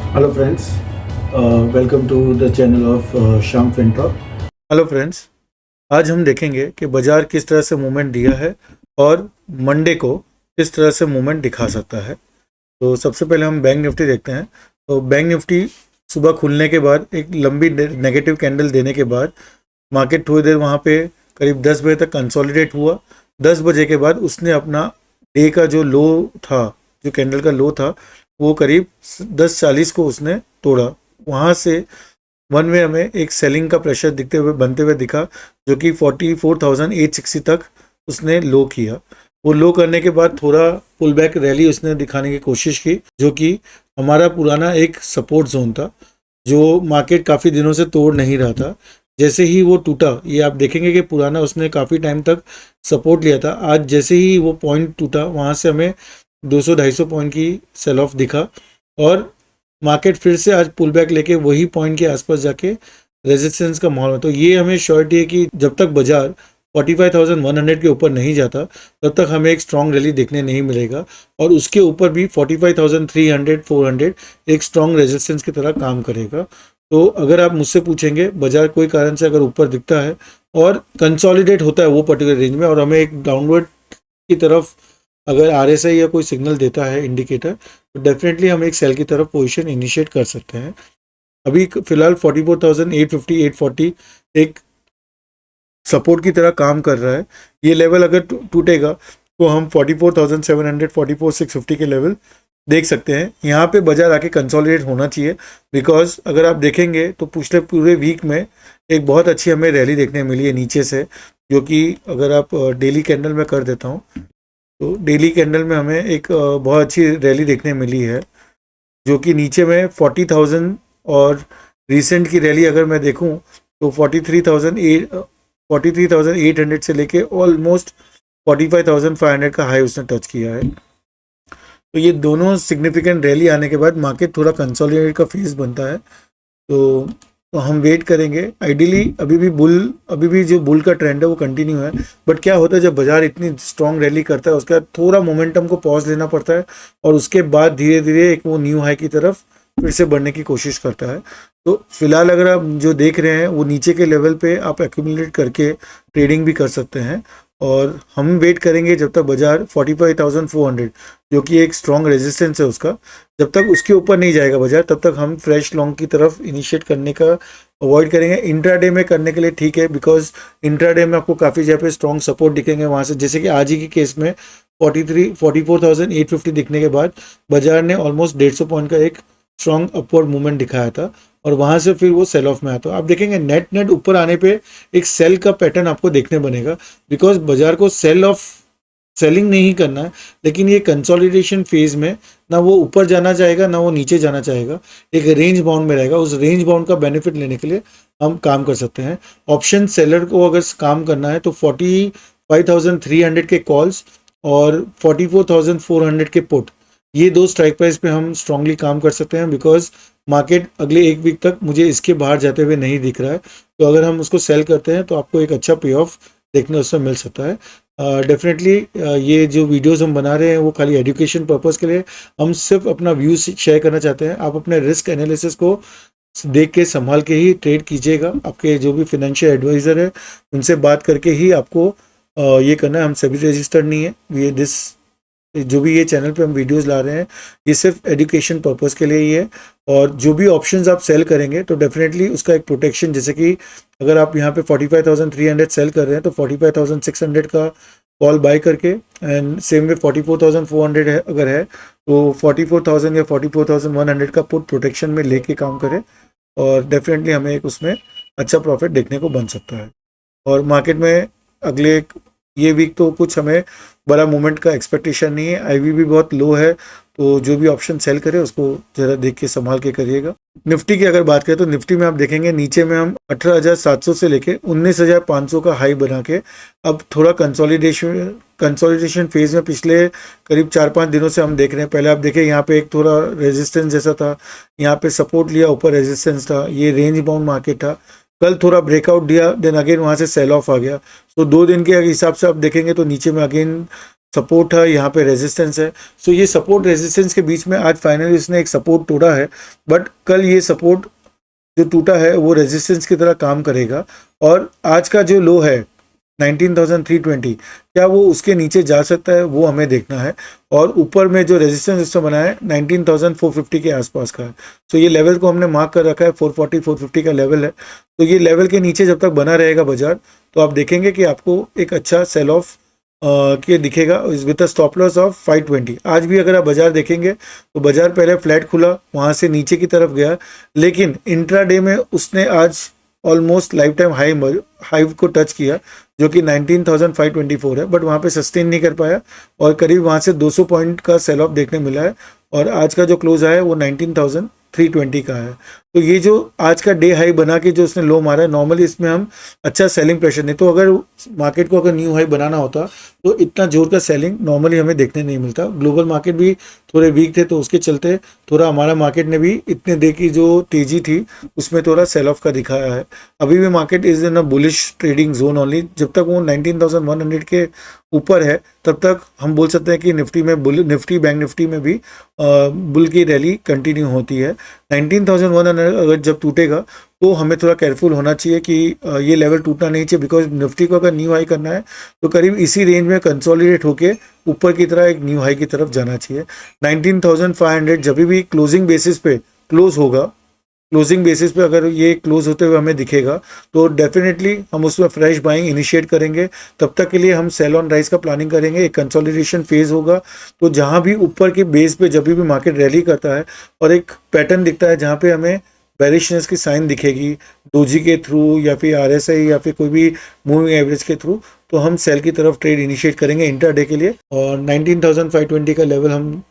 Hello friends, welcome to the channel of Shyam FinTalk. Hello friends, आज हम देखेंगे कि बाजार किस तरह से मूवमेंट दिया है और मंडे को किस तरह से मूवमेंट दिखा सकता है। तो सबसे पहले हम बैंक निफ्टी देखते हैं। तो बैंक निफ्टी सुबह खुलने के बाद एक लंबी नेगेटिव कैंडल देने के बाद मार्केट थोड़ी देर वहाँ पे करीब 10 बजे तक कंसोलिडेट हुआ। 10 बजे के बाद उसने अपना डे का जो लो था, जो कैंडल का लो था, वो करीब 10:40 को उसने तोड़ा। वहाँ से वन में हमें एक सेलिंग का प्रेशर बनते हुए दिखा, जो कि 44,860 तक उसने लो किया। वो लो करने के बाद थोड़ा पुल बैक रैली उसने दिखाने की कोशिश की, जो कि हमारा पुराना एक सपोर्ट जोन था, जो मार्केट काफ़ी दिनों से तोड़ नहीं रहा था। जैसे ही वो टूटा, ये आप देखेंगे कि पुराना उसने काफ़ी टाइम तक सपोर्ट लिया था। आज जैसे ही वो पॉइंट टूटा, वहाँ से हमें 200-250 पॉइंट की सेल ऑफ दिखा और मार्केट फिर से आज पुल बैक लेके वही पॉइंट के आसपास जाके रेजिस्टेंस का माहौल है। तो ये हमें श्योरिटी है कि जब तक बाजार 45,100 के ऊपर नहीं जाता, तब तक हमें एक स्ट्रॉन्ग रैली देखने नहीं मिलेगा। और उसके ऊपर भी 45,300-400 एक स्ट्रॉन्ग रेजिस्टेंस की तरह काम करेगा। तो अगर आप मुझसे पूछेंगे, बाजार कोई कारण से अगर ऊपर दिखता है और कंसोलिडेट होता है वो पर्टिकुलर रेंज में, और हमें एक डाउनवर्ड की तरफ अगर आरएसआई या कोई सिग्नल देता है इंडिकेटर, तो डेफिनेटली हम एक सेल की तरफ पोजीशन इनिशिएट कर सकते हैं। अभी फिलहाल 44,850 840 एक सपोर्ट की तरह काम कर रहा है। ये लेवल अगर टूटेगा तो हम 44,700 44,650 के लेवल देख सकते हैं। यहाँ पे बाजार आके कंसोलिडेट होना चाहिए, बिकॉज अगर आप देखेंगे तो पिछले पूरे वीक में एक बहुत अच्छी हमें रैली देखने मिली है नीचे से, जो कि अगर आप डेली कैंडल में कर देता हूँ, तो डेली कैंडल में हमें एक बहुत अच्छी रैली देखने मिली है, जो कि नीचे में 40,000, और रिसेंट की रैली अगर मैं देखूं तो 43,800 से लेके ऑलमोस्ट 45,500 का हाई उसने टच किया है। तो ये दोनों सिग्निफिकेंट रैली आने के बाद मार्केट थोड़ा कंसोलिडेट का फेज बनता है। तो हम वेट करेंगे। आइडियली अभी भी जो बुल का ट्रेंड है वो कंटिन्यू है। बट क्या होता है, जब बाजार इतनी स्ट्रॉन्ग रैली करता है, उसके बाद थोड़ा मोमेंटम को पॉज लेना पड़ता है और उसके बाद धीरे धीरे एक वो न्यू हाई की तरफ फिर से बढ़ने की कोशिश करता है। तो फिलहाल अगर आप जो देख रहे हैं वो नीचे के लेवल पे आप एक्यूमुलेट करके ट्रेडिंग भी कर सकते हैं, और हम वेट करेंगे जब तक बाजार 45,400, जो कि एक स्ट्रॉन्ग रेजिस्टेंस है उसका, जब तक उसके ऊपर नहीं जाएगा बाजार, तब तक हम फ्रेश लॉन्ग की तरफ इनिशिएट करने का अवॉइड करेंगे। इंट्राडे में करने के लिए ठीक है, बिकॉज इंट्राडे में आपको काफ़ी जगह पे स्ट्रॉन्ग सपोर्ट दिखेंगे वहाँ से। जैसे कि आज ही के केस में 44,850 दिखने के बाद बाजार ने ऑलमोस्ट 150 पॉइंट का एक स्ट्रॉन्ग अपवर्ड मूवमेंट दिखाया था, और वहां से फिर वो सेल ऑफ में आया। तो आप देखेंगे नेट ऊपर आने पे एक सेल का पैटर्न आपको देखने बनेगा, बिकॉज बाजार को सेलिंग नहीं करना है, लेकिन ये कंसोलिडेशन फेज में ना वो ऊपर जाना चाहेगा ना वो नीचे जाना चाहेगा, एक रेंज बाउंड में रहेगा। उस रेंज बाउंड का बेनिफिट लेने के लिए हम काम कर सकते हैं। ऑप्शन सेलर को अगर काम करना है तो 45,300 के कॉल्स और 44,400 के पुट, ये दो स्ट्राइक प्राइस पे हम स्ट्रांगली काम कर सकते हैं, बिकॉज मार्केट अगले एक वीक तक मुझे इसके बाहर जाते हुए नहीं दिख रहा है। तो अगर हम उसको सेल करते हैं तो आपको एक अच्छा पे ऑफ देखने उसमें मिल सकता है। डेफिनेटली ये जो वीडियोस हम बना रहे हैं वो खाली एजुकेशन पर्पस के लिए, हम सिर्फ अपना व्यूज शेयर करना चाहते हैं। आप अपने रिस्क एनालिसिस को देख के संभाल के ही ट्रेड कीजिएगा। आपके जो भी फाइनेंशियल एडवाइज़र है उनसे बात करके ही आपको ये करना है। हम सभी रजिस्टर्ड नहीं है। जो भी ये चैनल पे हम वीडियोस ला रहे हैं, ये सिर्फ एजुकेशन पर्पस के लिए ही है। और जो भी ऑप्शंस आप सेल करेंगे तो डेफिनेटली उसका एक प्रोटेक्शन, जैसे कि अगर आप यहाँ पे 45,300 सेल कर रहे हैं तो 45,600 का कॉल बाय करके, एंड सेम वे 44,400 है अगर है तो 44,000 या 44,100 का पुट प्रोटेक्शन में लेके काम करें, और डेफिनेटली हमें एक उसमें अच्छा प्रॉफिट देखने को बन सकता है। और मार्केट में अगले ये वीक तो कुछ हमें बड़ा मूवमेंट का एक्सपेक्टेशन नहीं है। आईवी भी बहुत लो है, तो जो भी ऑप्शन सेल करे उसको जरा देख के संभाल के करिएगा। निफ्टी की अगर बात करें तो निफ्टी में आप देखेंगे नीचे में हम 18,700 से लेके 19,500 का हाई बना के अब थोड़ा कंसोलिडेशन फेज में पिछले करीब 4-5 दिनों से हम देख रहे हैं। पहले आप देखें यहाँ पे एक थोड़ा रेजिस्टेंस जैसा था, यहाँ पे सपोर्ट लिया, ऊपर रेजिस्टेंस था, ये रेंज बाउंड मार्केट था। कल थोड़ा ब्रेकआउट दिया, देन अगेन वहाँ से सेल ऑफ आ गया। तो 2 दिन के हिसाब से आप देखेंगे तो नीचे में अगेन सपोर्ट है, यहाँ पे रेजिस्टेंस है। सो ये सपोर्ट रेजिस्टेंस के बीच में आज फाइनली इसने एक सपोर्ट तोड़ा है, बट कल ये सपोर्ट जो टूटा है वो रेजिस्टेंस की तरह काम करेगा। और आज का जो लो है 19,320, क्या वो उसके नीचे जा सकता है, वो हमें देखना है। और ऊपर में जो रेजिस्टेंस इसने बनाया है 19,450 के आसपास का है। तो ये लेवल को हमने मार्क कर रखा है, 440 450 का लेवल है। तो ये लेवल के नीचे जब तक बना रहेगा बाजार, तो आप देखेंगे कि आपको एक अच्छा सेल ऑफ के दिखेगा with a stop loss of 520। आज भी अगर आप बाजार देखेंगे तो बाजार पहले फ्लैट खुला, वहाँ से नीचे की तरफ गया, लेकिन इंट्राडे में उसने आज ऑलमोस्ट लाइफ टाइम हाई को टच किया, जो कि 19,524 है, बट वहाँ पे सस्टेन नहीं कर पाया और करीब वहाँ से 200 पॉइंट का सेल ऑफ देखने मिला है। और आज का जो क्लोज आया है वो 19,320 का है। तो ये जो आज का डे हाई बना के जो उसने लो मारा है, नॉर्मली इसमें हम अच्छा सेलिंग प्रेशर नहीं, तो अगर मार्केट को अगर न्यू हाई बनाना होता तो इतना जोर का सेलिंग नॉर्मली हमें देखने नहीं मिलता। ग्लोबल मार्केट भी थोड़े वीक थे, तो उसके चलते थोड़ा हमारा मार्केट ने भी इतने देर की जो तेजी थी उसमें थोड़ा सेल ऑफ का दिखाया है। अभी भी market is in a bullish trading zone only. जब तक वो 19,100 के ऊपर है तब तक हम बोल सकते हैं कि निफ्टी में निफ्टी बैंक निफ्टी में भी बुल की रैली कंटिन्यू होती है। 19,100 अगर जब टूटेगा तो हमें थोड़ा केयरफुल होना चाहिए कि ये लेवल टूटना नहीं चाहिए, बिकॉज निफ्टी को अगर न्यू हाई करना है तो करीब इसी रेंज में कंसोलिडेट होके ऊपर की तरह एक न्यू हाई की तरफ जाना चाहिए। 19,500 जब भी क्लोजिंग बेसिस पे क्लोज होगा, क्लोजिंग बेसिस पे अगर ये क्लोज होते हुए हमें दिखेगा तो डेफिनेटली हम उसमें फ्रेश बाइंग इनिशिएट करेंगे। तब तक के लिए हम सेल ऑन राइज का प्लानिंग करेंगे। एक कंसोलिडेशन फेज होगा, तो जहां भी ऊपर के बेस पे जब भी मार्केट रैली करता है और एक पैटर्न दिखता है जहां पे हमें बेरिशनेस की साइन दिखेगी डोजी के थ्रू या फिर आरएसआई या फिर कोई भी मूविंग एवरेज के थ्रू, तो हम सेल की तरफ ट्रेड इनिशिएट करेंगे इंटरडे के लिए। और 19,520 का लेवल हम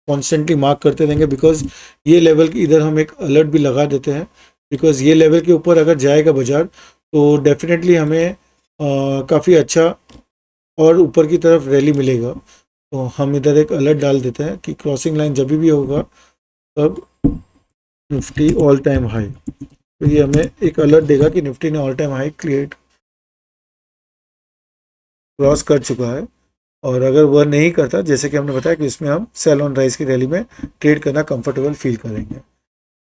कॉन्स्टेंटली मार्क करते रहेंगे, बिकॉज ये लेवल इधर हम एक अलर्ट भी लगा देते हैं, बिकॉज ये लेवल के ऊपर अगर जाएगा बाजार तो डेफिनेटली हमें काफ़ी अच्छा और ऊपर की तरफ रैली मिलेगा। तो हम इधर एक अलर्ट डाल देते हैं कि क्रॉसिंग लाइन जब भी होगा तब निफ्टी ऑल टाइम हाई, तो ये हमें एक अलर्ट देगा कि निफ्टी ने ऑल टाइम हाई क्रॉस कर चुका है। और अगर वह नहीं करता, जैसे कि हमने बताया कि इसमें हम सेल ऑन राइज की रैली में ट्रेड करना कंफर्टेबल फील करेंगे।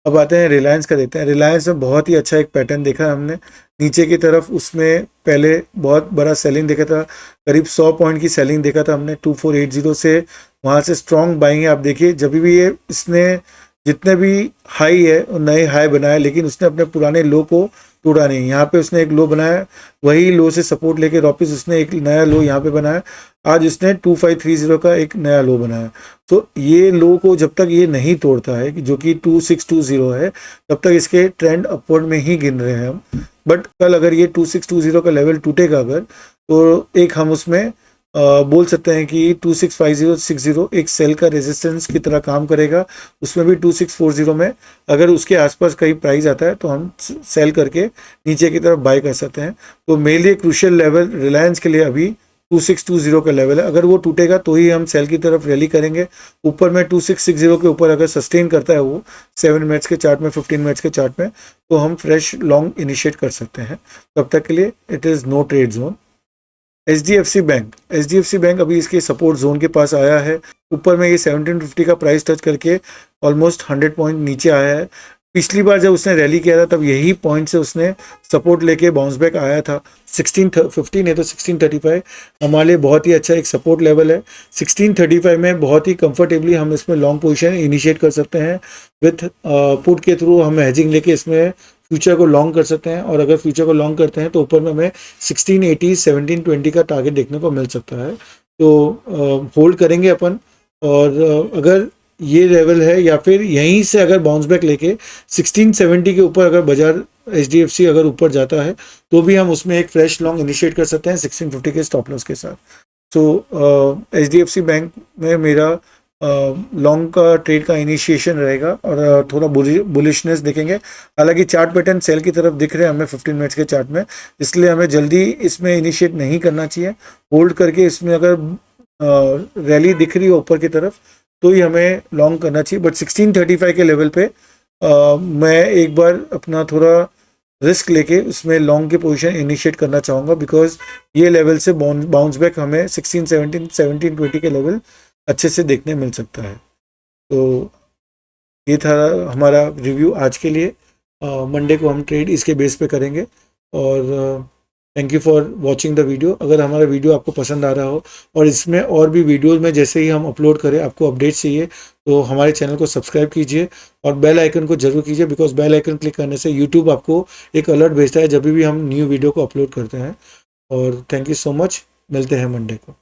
अब आते हैं रिलायंस का, देखते हैं। रिलायंस में बहुत ही अच्छा एक पैटर्न देखा है हमने नीचे की तरफ। उसमें पहले बहुत बड़ा सेलिंग देखा था, करीब 100 पॉइंट की सेलिंग देखा था हमने 2480 से, वहाँ से स्ट्रॉन्ग बाइंग है। आप देखिए जब भी ये इसने जितने भी हाई है नए हाई बनाए, लेकिन उसने अपने पुराने लो को टूटा नहीं। यहाँ पे उसने एक लो बनाया, वही लो से सपोर्ट लेके वापस उसने एक नया लो यहाँ पे बनाया। आज उसने 2530 का एक नया लो बनाया। तो ये लो को जब तक ये नहीं तोड़ता है जो कि 2620 है, तब तक इसके ट्रेंड अपवर्ड में ही गिन रहे हैं हम। बट कल अगर ये 2620 का लेवल टूटेगा अगर, तो एक हम उसमें बोल सकते हैं कि 265060 एक सेल का रेजिस्टेंस की तरह काम करेगा। उसमें भी 2640 में अगर उसके आसपास कहीं प्राइस आता है तो हम सेल करके नीचे की तरफ बाय कर सकते हैं। तो मेरे लिए क्रूशियल लेवल रिलायंस के लिए अभी 2620 का लेवल है। अगर वो टूटेगा तो ही हम सेल की तरफ रैली करेंगे। ऊपर में 2660 के ऊपर अगर सस्टेन करता है वो 7 मिनट्स के चार्ट में, 15 मिनट्स के चार्ट में, तो हम फ्रेश लॉन्ग इनिशिएट कर सकते हैं। तब तक के लिए it is no trade zone. HDFC bank अभी इसके सपोर्ट जोन के पास आया है। ऊपर में ये 1750 का प्राइस टच करके ऑलमोस्ट 100 पॉइंट नीचे आया है। पिछली बार जब उसने रैली किया था तब यही पॉइंट से उसने सपोर्ट लेके बाउंस बैक आया था। 1650 नहीं तो 1635 हमारे लिए बहुत ही अच्छा एक सपोर्ट लेवल है। 1635 में बहुत ही कंफर्टेबली हम इसमें लॉन्ग पोजीशन इनिशिएट कर सकते हैं। विथ पुट के थ्रू हम हेजिंग लेके इसमें फ्यूचर को लॉन्ग कर सकते हैं। और अगर फ्यूचर को लॉन्ग करते हैं तो ऊपर में हमें 1680 1720 का टारगेट देखने को मिल सकता है। तो होल्ड करेंगे अपन। और अगर ये लेवल है या फिर यहीं से अगर बाउंस बैक लेके 1670 के ऊपर अगर बाजार एचडीएफसी अगर ऊपर जाता है तो भी हम उसमें एक फ्रेश लॉन्ग इनिशिएट कर सकते हैं 1650 के स्टॉप लॉस के साथ। सो एचडीएफसी बैंक में मेरा लॉन्ग का ट्रेड का इनिशिएशन रहेगा और थोड़ा बुलिशनेस देखेंगे। हालांकि चार्ट पैटर्न सेल की तरफ दिख रहे हैं हमें 15 मिनट्स के चार्ट में, इसलिए हमें जल्दी इसमें इनिशिएट नहीं करना चाहिए। होल्ड करके इसमें अगर रैली दिख रही है ऊपर की तरफ तो ही हमें लॉन्ग करना चाहिए। बट 1635 के लेवल पे मैं एक बार अपना थोड़ा रिस्क लेके उसमें लॉन्ग की पोजीशन इनिशिएट करना चाहूँगा, बिकॉज ये लेवल से बाउंस बैक हमें 16, 17, 17, 20 के लेवल अच्छे से देखने मिल सकता है। तो ये था हमारा रिव्यू आज के लिए। मंडे को हम ट्रेड इसके बेस पे करेंगे। और thank you for watching the video. अगर हमारा वीडियो आपको पसंद आ रहा हो और इसमें और भी वीडियोस में जैसे ही हम अपलोड करें आपको अपडेट्स चाहिए, तो हमारे चैनल को सब्सक्राइब कीजिए और बेल आइकन को जरूर कीजिए, बिकॉज बेल आइकन क्लिक करने से यूट्यूब आपको एक अलर्ट भेजता है जब भी हम न्यू वीडियो को अपलोड करते हैं। और थैंक यू सो मच, मिलते हैं मंडे को।